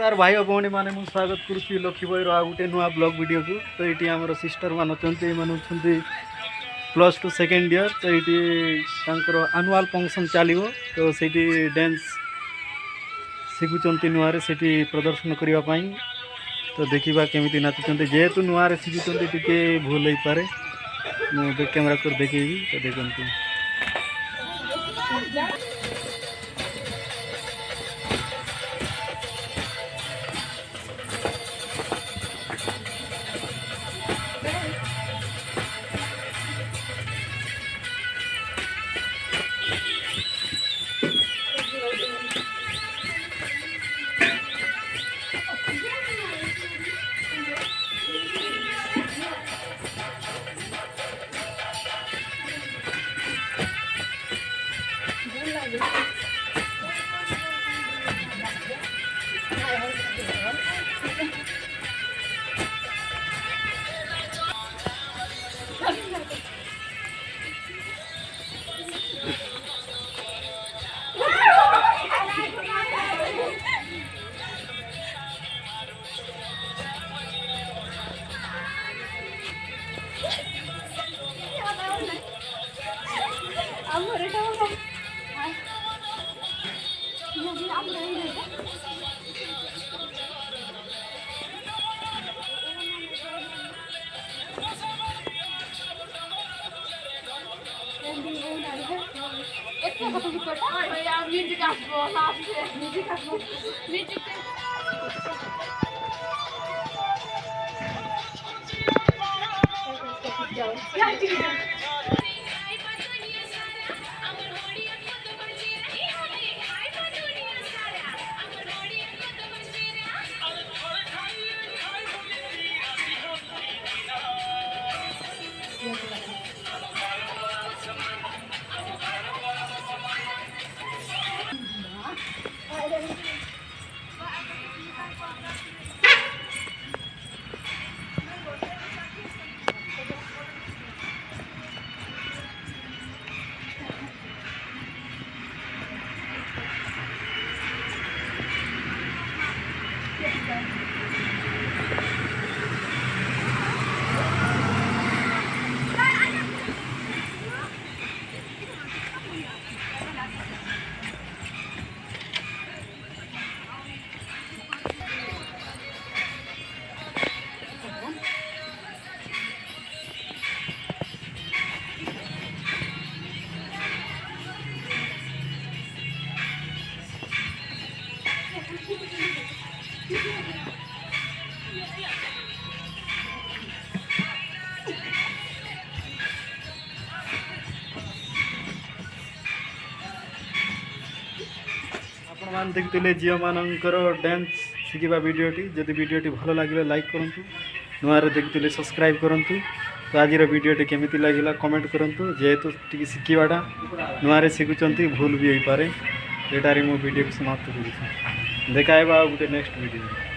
नमस्कार भाई और भौणी मैंने मुझे स्वागत करुच्ची लक्ष्मी भाई आ गोटे नुआ ब्लॉग वीडियो को। तो ये आम सिस्टर मान +2 सेकेंड ईयर। तो ये आनुआल फंक्शन चलो तो से डांस शिखुंट नुआ से प्रदर्शन करने। तो देखा केमी नाचुंट जेहेतु नुआ शिखुंट टे भूल हो पारे मुझे कैमेरा कर देखेबी। तो देखते मान देखते झील मानकर डांस शिखा वीडियोटी जदि वीडियोटी भल लगे लाइक करूँ नुआ देखते सब्सक्राइब करूँ। तो आज वीडियोटी केमी लगे कमेंट करूँ जेहेतु टी शिखाटा नुआ शिखुंट भूल भी हो पारे। ये मो वीडियो को समाप्त कर देखा गोटे नेक्स्ट वीडियो।